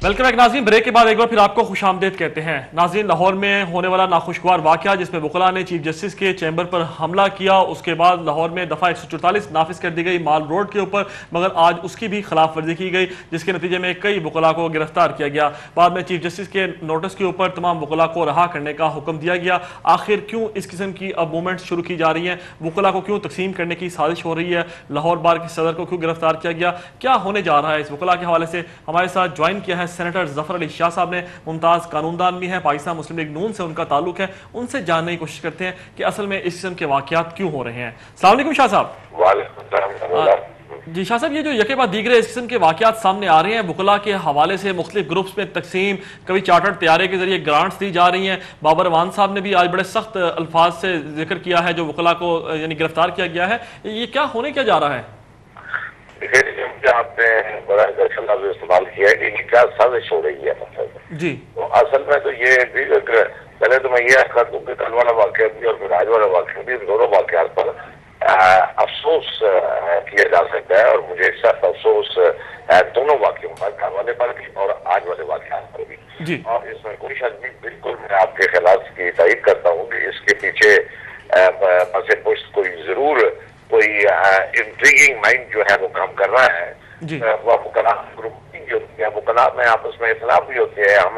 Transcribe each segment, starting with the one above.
Welcome back नाज़रीन। Break के बाद एक बार फिर आपको खुशामदीद कहते हैं। नाज़रीन, लाहौर में होने वाला नाखुशगवार वाक़या जिसमें वकला ने चीफ जस्टिस के चैम्बर पर हमला किया, उसके बाद लाहौर में दफ़ा 144 नाफिज कर दी गई माल रोड के ऊपर, मगर आज उसकी भी खिलाफ वर्जी की गई जिसके नतीजे में कई वकला को गिरफ्तार किया गया। बाद में चीफ जस्टिस के नोटिस के ऊपर तमाम वकला को रहा करने का हुक्म दिया गया। आखिर क्यों इस किस्म की अब मूवमेंट्स शुरू की जा रही हैं? वकला को क्यों तकसीम करने की साजिश हो रही है? लाहौर बार के सदर को क्यों गिरफ्तार किया गया? क्या होने जा रहा है? इस वकला के हवाले से हमारे साथ ज्वाइन किया है सेनेटर जफर अली शाह साहब ने। मुमताज कानूनदान भी है, पाकिस्तान मुस्लिम लीग नून से उनका ताल्लुक है। उनसे जानने की कोशिश करते हैं कि असल में इस किस्म के वाकयात क्यों हो रहे हैं। अस्सलाम वालेकुम शाह साहब। जी शाह साहब, ये जो यके बाद दीगरे इस किस्म के वाकयात सामने आ रहे हैं, वकला के हवाले से मुख्तलिफ ग्रुप्स में तकसीम, कभी चार्टर्ड तैयारे के जरिए ग्रांट्स दी जा रही हैं। बाबर अवान साहब ने भी आज बड़े सख्त अल्फाज से जिक्र किया है जो वकला को यानी गिरफ्तार किया गया है। ये क्या होने क्या जा रहा है? आपने बड़ा दर्शन लफ्ज इस्तेमाल किया है कि क्या साजिश हो रही है मतलब जी। तो असल में तो ये पहले तो मैं ये कर दूं कि कल वाला वाकया भी और फिर आज वाला वाकया भी, दोनों वाकयात पर अफसोस किया जा सकता है और मुझे सख्त अफसोस दोनों वाकयों पर, कल वाले पर भी और आज वाले वाकयात पर भी जी। और इसमें कोई शक नहीं, बिल्कुल मैं आपके खिलाफ की तारीफ करता हूँ कि इसके पीछे मसे पुष्ट कोई जरूर कोई इंट्रीगिंग माइंड जो है वो काम कर रहा है। वह मुकला ग्रुप जो होती है, मुकला में आपस में इख्लाफ भी होते हैं, हम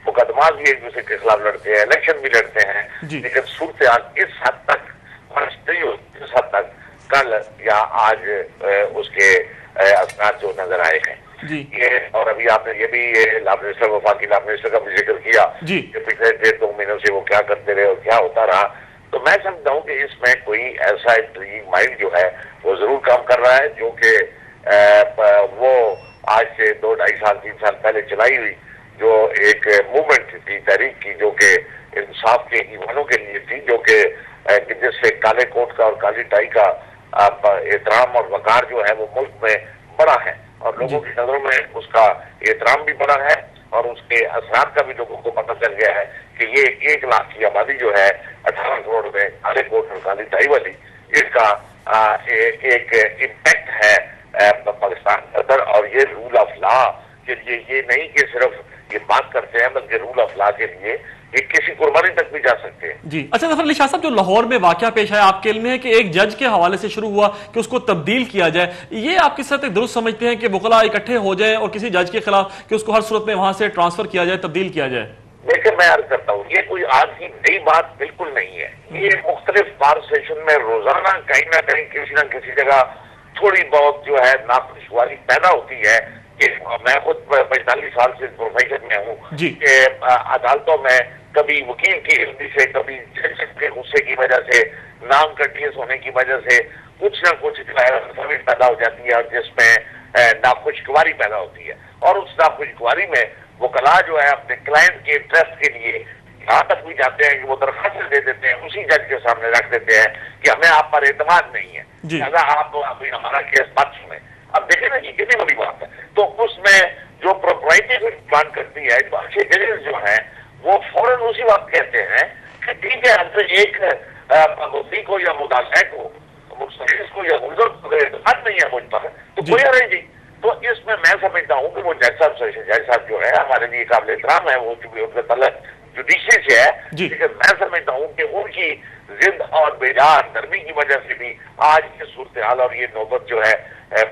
मुकदमा भी एक दूसरे के खिलाफ लड़ते हैं, इलेक्शन भी लड़ते हैं, लेकिन सूरत इस हद तक नहीं होती, इस हद तक कल या आज उसके असनाद जो नजर आए हैं ये। और अभी आपने ये भी लॉ मिनिस्टर, वफाकी लॉ मिनिस्टर का भी जिक्र किया कि पिछले 1.5-2 महीनों से वो क्या करते रहे और क्या होता रहा। तो मैं समझता हूँ कि इसमें कोई ऐसा इंट्रीगिंग माइंड जो है वो जरूर काम कर रहा है, जो कि वो आज से 2-2.5 साल 3 साल पहले चलाई हुई जो एक मूवमेंट थी तहरीक की, जो कि इंसाफ के ईमानों के लिए थी, जो कि जिससे काले कोट का और काली टाई का एहतराम और वकार जो है वो मुल्क में बड़ा है और लोगों की नजरों में उसका एहतराम भी बड़ा है और उसके असरात का भी लोगों को पता चल गया है कि ये 1 लाख की आबादी जो है 18 करोड़ में काले कोट और काली टाई वाली, इसका एक इम्पैक्ट है पाकिस्तान के अंदर। और ये रूल ऑफ लॉ के लिए ये नहीं कि सिर्फ ये बात करते हैं, बल्कि रूल ऑफ लॉ के लिए ये किसी कुर्बानी तक भी जा सकते हैं जी। अच्छा जफर अली शाह साहब, जो लाहौर में वाकया पेश आया, आपके इल्म है कि एक जज के हवाले से शुरू हुआ कि उसको तब्दील किया जाए, ये आप किस तरह तक दुरुस्त समझते हैं कि वकला इकट्ठे हो जाए और किसी जज के खिलाफ कि उसको हर सूरत में वहां से ट्रांसफर किया जाए, तब्दील किया जाए? देखिए, मैं अर्ज करता हूँ ये कोई आज की नई बात बिल्कुल नहीं है। ये मुख्तलिफ बार सेशन में रोजाना कहीं ना कहीं किसी न किसी जगह थोड़ी बहुत जो है नाखुशगवारी पैदा होती है। कि मैं खुद 45 साल से प्रोफेशन में हूँ कि अदालतों में कभी वकील की हिंदी से, कभी जज के गुस्से की वजह से, नाम कंटिन्यूस होने की वजह से कुछ ना कुछ जो है सभी पैदा हो जाती है और जिसमें नाखुशगवारी पैदा होती है। और उस नाखुशगवारी में वकला जो है अपने क्लाइंट के इंटरेस्ट के लिए यहाँ तक भी जाते हैं कि वो दरखास्त दे देते हैं, उसी जज के सामने रख देते हैं कि हमें आप पर एतमाद नहीं है, लिहाजा आप अभी हमारा केस मत सुने। अब देखें ना कि कितनी बड़ी बात है। तो उसमें जो प्रोप्राइटी को डिमांड करती है, जो अच्छे जजेस जो हैं वो फौरन उसी वक्त कहते हैं कि ठीक है, हमसे एक मुद्दी को या मुदाफे को, मुस्तफिज को या मुल्ज़िम को एतमाद नहीं है मुझ पर, तो कोई हर्ज नहीं। तो इसमें मैं समझता हूँ कि वो जज साहब जो है हमारे लिए काबिल एहतराम है, वो चूंकि उनका तल्लुक जुडिशरी से है, लेकिन मैं समझता हूँ कि उनकी जिद और बेजार नरमी की वजह से भी आज ये सूरत हाल और ये नौबत जो है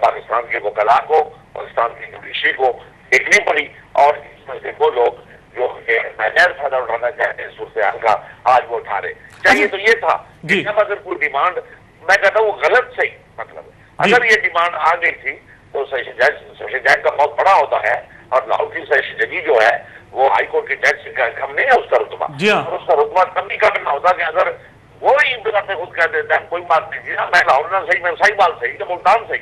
पाकिस्तान के वकला को, पाकिस्तान की जुडिशरी को देखनी पड़ी। और इसमें से वो लोग जो गैर फायदा उठाना चाहते हैं सूरत हाल का, आज वो उठा रहे। चाहिए तो ये था कि जब अगर कोई डिमांड, मैं कहता हूँ गलत सही, मतलब अगर ये डिमांड आ गई थी तो सेशन जज का बहुत बड़ा होता है और लाहौर की सेशन जजी जो है वो हाई कोर्ट के जज से कम नहीं है उसका रुतबा, और उसका रुतबा कम नहीं करना होता कि अगर वो ही बात खुद कह देता है कोई बात नहीं, मैं लाहौर ना सही, मैं सही बात सही, तो मुल्तान सही,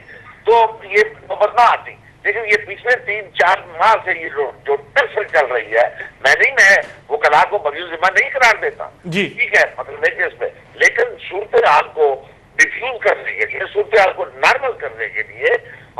तो ये नौबत ना आती। लेकिन ये पिछले 3-4 माह से ये जो टेस्ट चल रही है, मैं वो कला को बगैर जिम्मा नहीं करार देता, ठीक है, मतलब केस पे, लेकिन सूरत हाल को डिफ्यूज करने के लिए, सूरत हाल को नॉर्मल करने के लिए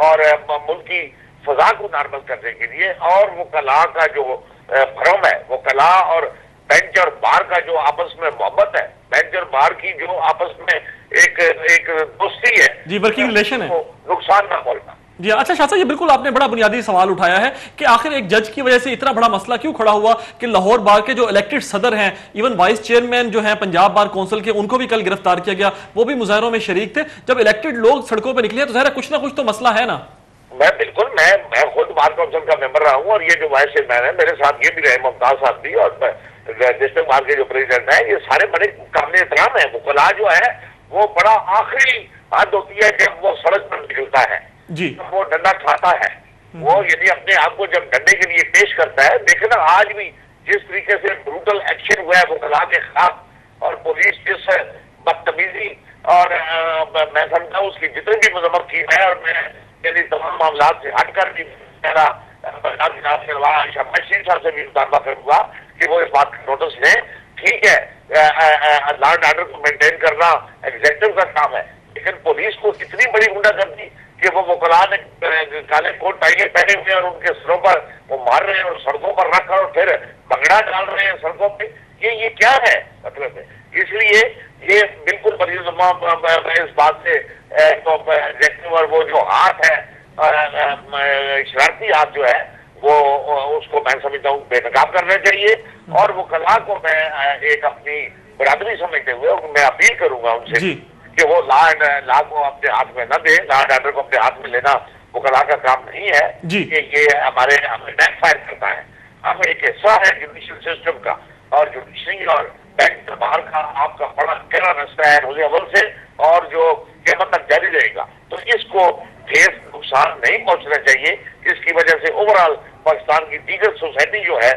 और मुल्क की फजा को नॉर्मल करने के लिए, और वो कला का जो भ्रम है, वो कला और बेंच और बार का जो आपस में मोहब्बत है, बेंच और बार की जो आपस में एक दोस्ती है, जी, वर्किंग रिलेशन है, नुकसान ना बोलना, जी अच्छा शाह साहब, ये बिल्कुल आपने बड़ा बुनियादी सवाल उठाया है कि आखिर एक जज की वजह से इतना बड़ा मसला क्यों खड़ा हुआ कि लाहौर बार के जो इलेक्टेड सदर हैं, इवन वाइस चेयरमैन जो हैं पंजाब बार काउंसिल के, उनको भी कल गिरफ्तार किया गया, वो भी मुजाहरों में शरीक थे। जब इलेक्टेड लोग सड़कों पर निकले तो ज़ाहिर है कुछ ना कुछ तो मसला है ना। मैं खुद बार काउंसिल का मेंबर रहा हूँ और ये जो वाइस चेयरमैन है मेरे साथ ये भी रहे, मुमताज साहब भी, और डिस्ट्रिक्ट बार के जो प्रेसिडेंट है, ये सारे बड़े काबिल एहतराम है। वकला जो है वो बड़ा आखिरी हद होती है जब वो सड़क पर निकलता है जी, वो डंडा खाता है, वो यदि अपने आप को जब डंडे के लिए पेश करता है। देखना आज भी जिस तरीके से ब्रूटल एक्शन हुआ है वकला के खिलाफ, और पुलिस जिस बदतमीजी और मैं समझता हूँ उसकी जितनी भी मजम्मत की है, और मैं यदि तमाम मामला से हटकर भी मेरा शाबाश साहब से भी मुतालबा करूंगा कि वो इस बात का नोटिस लें। ठीक है, लॉ एंड ऑर्डर को मेंटेन करना एग्जीक्यूटिव का काम है, लेकिन पुलिस को इतनी बड़ी गुंडागर्दी कि वो वकला ने काले कोट टाइगे पहने हुए और उनके सिरों पर वो मार रहे हैं और सड़कों पर रखकर और फिर भंगड़ा डाल रहे हैं सड़कों पे, ये क्या है मतलब है। इसलिए ये बिल्कुल इस बात से एग्जीक्यूटिव और वो जो हाथ है शरारती हाथ जो है वो उसको मैं समझता हूँ बेनकाब करना चाहिए। और वो कला को मैं एक अपनी बरादरी समझते हुए मैं अपील करूंगा उनसे कि वो लॉ को अपने हाथ में न दे, लॉ एंड ऑर्डर को अपने हाथ में लेना वो कला का काम नहीं है कि ये हमें बैकफायर करता है। हम एक हिस्सा है जुडिशियल सिस्टम का, और जुडिशरी और बैंक बाहर का आपका बड़ा गहरा रास्ता है रोज़े अव्वल से और जो क़यामत तक जारी रहेगा। तो इसको ठेस नुकसान नहीं पहुंचना चाहिए, इसकी वजह से ओवरऑल पाकिस्तान की दीगर सोसाइटी जो है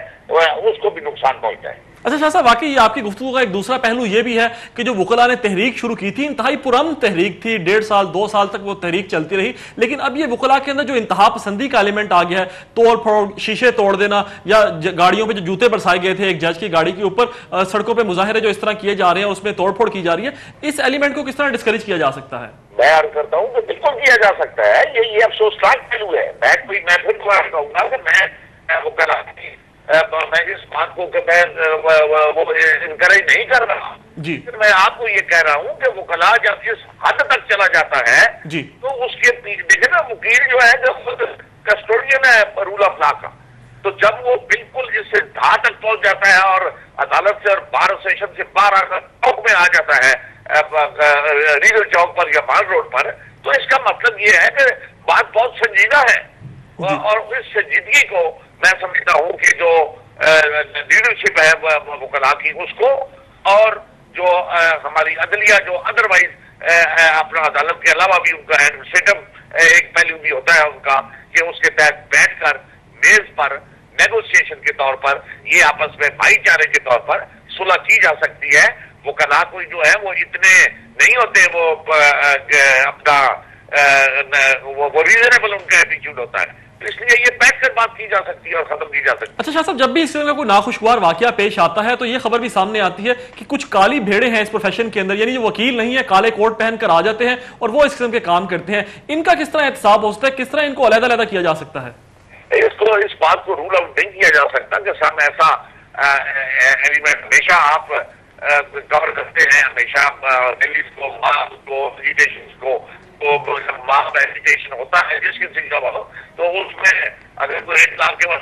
उसको भी नुकसान पहुंचता है। अच्छा शाह साहब, वाकई आपकी गुफ्तगू का एक दूसरा पहलू यह भी है कि जो वकला ने तहरीक शुरू की थी, इंतहाई पुरअमन तहरीक थी, 1.5 साल 2 साल तक वो तहरीक चलती रही, लेकिन अब ये वकला के अंदर जो इंतहा पसंदी का एलिमेंट आ गया है, तोड़ फोड़, शीशे तोड़ देना, या गाड़ियों पे जो जूते बरसाए गए थे एक जज की गाड़ी के ऊपर, सड़कों पर मुजाहरे जो इस तरह किए जा रहे हैं उसमें तोड़ फोड़ की जा रही है, इस एलिमेंट को किस तरह डिस्करेज किया जा सकता है? मैं अर्ज करता हूँ कि बिल्कुल किया जा सकता है, ये अफसोसनाक पहलू है। मैं फिर दोबारा कहूंगा कि मैं इस बात को वो इनकरेज नहीं कर रहा जी। मैं आपको ये कह रहा हूँ कि वकला जब इस हद तक चला जाता है जी, तो उसके देखे ना वकील जो है जो खुद कस्टोडियन है रूल ऑफ लॉ का, तो जब वो बिल्कुल इस धार तक पहुंच जाता है और अदालत से और बार सेशन से बाहर आकर चौक में आ जाता है, रीगल चौक पर या माल रोड पर, तो इसका मतलब ये है कि बात बहुत संजीदा है। और इस संजीदगी को मैं समझता हूँ कि जो लीडरशिप है वकला की उसको, और जो हमारी अदलिया जो अदरवाइज अपना अदालत के अलावा भी उनका एडमिनिस्ट्रेटिव एक पहलू भी होता है उनका, कि उसके तहत बैठकर मेज पर नेगोशिएशन के तौर पर ये आपस में भाईचारे के तौर पर सुलह की जा सकती है। वकला कोई जो है वो इतने नहीं होते, वो अपना वो रीजनेबल उनका एटीट्यूड होता है, इसलिए ये बैठकर बात की जा सकती है और खत्म की जा सकती है। अच्छा शाह साहब, जब भी इस तरह का कोई नाखुशगवार वाकया पेश आता है तो ये खबर भी सामने आती है कि कुछ काली भेड़े हैं इस प्रोफेशन के अंदर, यानी ये वकील नहीं है, काले कोट पहनकर आ जाते हैं और वो इस किस्म के काम करते हैं। इनका किस तरह एहतसाब हो सकता है, किस तरह इनको अलग-अलग किया जा सकता है? इसको इस बात को रूल आउट नहीं किया जा सकता कि सब ऐसा एलिमेंट हमेशा आप कवर करते हैं, हमेशा दिल्ली को एजुकेशन को माफ एजुकेशन होता है जिस किसी का हो, तो उसमें अगर कोई 1 लाख के बाद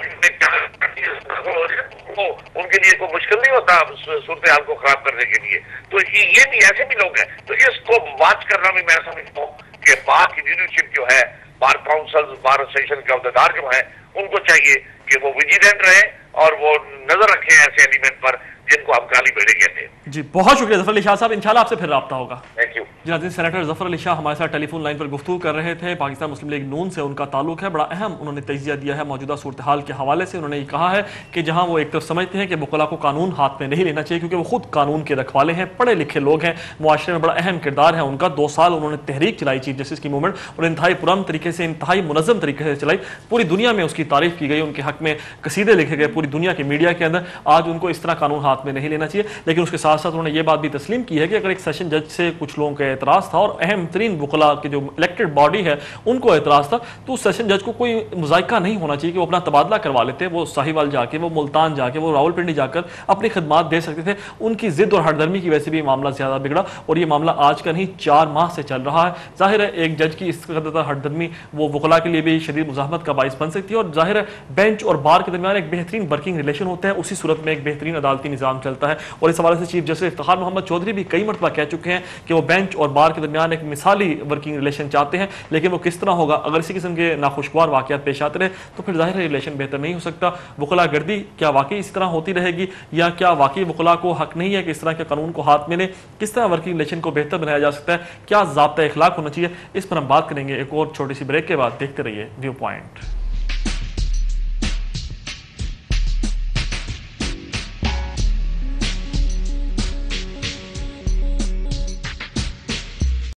तो उनके लिए कोई मुश्किल नहीं होता सूरत हाल को खराब करने के लिए। तो ये भी ऐसे भी लोग हैं, तो इसको वाच करना भी मैं समझता हूँ कि बार की लीडरशिप जो है, बार काउंसिल, बार एसोसिएशन के अहदेदार जो है, उनको चाहिए कि वो विजिलेंट रहे और वो नजर रखें ऐसे एलिमेंट पर जिनको हम काली भेड़े कहते हैं। जी बहुत शुक्रिया जफर अली शाह साहब, इंशाल्लाह आपसे फिर राब्ता होगा। Thank you. जी सेनेटर जफर अली शाह हमारे साथ टेलीफोन लाइन पर गुफ्तगू कर रहे थे। पाकिस्तान मुस्लिम लीग नून से उनका ताल्लुक है, बड़ा अहम उन्होंने तजिया दिया है मौजूदा सूरत हाल के हवाले से। उन्होंने ये कहा है कि जहां वो एक तरफ समझते हैं कि वकला को कानून हाथ में नहीं लेना चाहिए क्योंकि वो खुद कानून के रखवाले हैं, पढ़े लिखे लोग हैं, मुआशरे में बड़ा अहम किरदार है उनका। 2 साल उन्होंने तहरीक चलाई चीफ जस्टिस की मूवमेंट, और इंतहाई पुरअमन तरीके से, इंतहाई मुनज़्ज़म तरीके से चलाई, पूरी दुनिया में उसकी तारीफ की गई, उनके हक में कसीदे लिखे गए पूरी दुनिया के मीडिया के अंदर। आज उनको इस तरह कानून हाथ में नहीं लेना चाहिए, लेकिन उसके साथ साथ उन्होंने ये बात भी तस्लीम की है कि अगर एक सेशन जज से कुछ लोगों के एतराज़ था और अहम तरीन वकला की जो इलेक्टेड बॉडी है उनको एतराज़ था, तो सेशन जज को कोई मुज़ायका नहीं होना चाहिए कि वो अपना तबादला करवा लेते, वो साहिवाल जाके, वो मुल्तान जाके, वो रावलपिंडी जाकर अपनी खदमात दे सकते थे। उनकी जिद और हरदर्मी की वजह से भी मामला ज़्यादा बिगड़ा और ये मामला आज का नहीं 4 माह से चल रहा है। जाहिर है एक जज की इस कदर हरदर्मी वो वकला के लिए भी शदीद मुज़ाहमत का बाइस बन सकती है और जाहिर है बेंच और बार के दरमियान एक बेहतरीन वर्किंग रिलेशन होता है, उसी सूरत में एक बेहतरीन अदालती निज़ाम चलता है। और इस हवाले से चीफ जस्टिस इफ्तिखार मोहम्मद चौधरी भी कई मरतबा कह चुके हैं कि वो बेंच और बार के दरमियान एक मिसाली वर्किंग रिलेशन चाहते हैं, लेकिन वो किस तरह होगा अगर इसी किस्म के नाखुशगवार वाक़यात पेश आते रहे तो फिर जाहिर है रिलेशन बेहतर नहीं हो सकता। वकला गर्दी क्या वाकई इसी तरह होती रहेगी या क्या वाकई वकला को हक नहीं है कि इस तरह के कानून को हाथ में ले? किस तरह वर्किंग रिलेशन को बेहतर बनाया जा सकता है? क्या ज़ाब्ता इखलाक होना चाहिए? इस पर हम बात करेंगे एक और छोटी सी ब्रेक के बाद। देखते रहिए व्यू पॉइंट।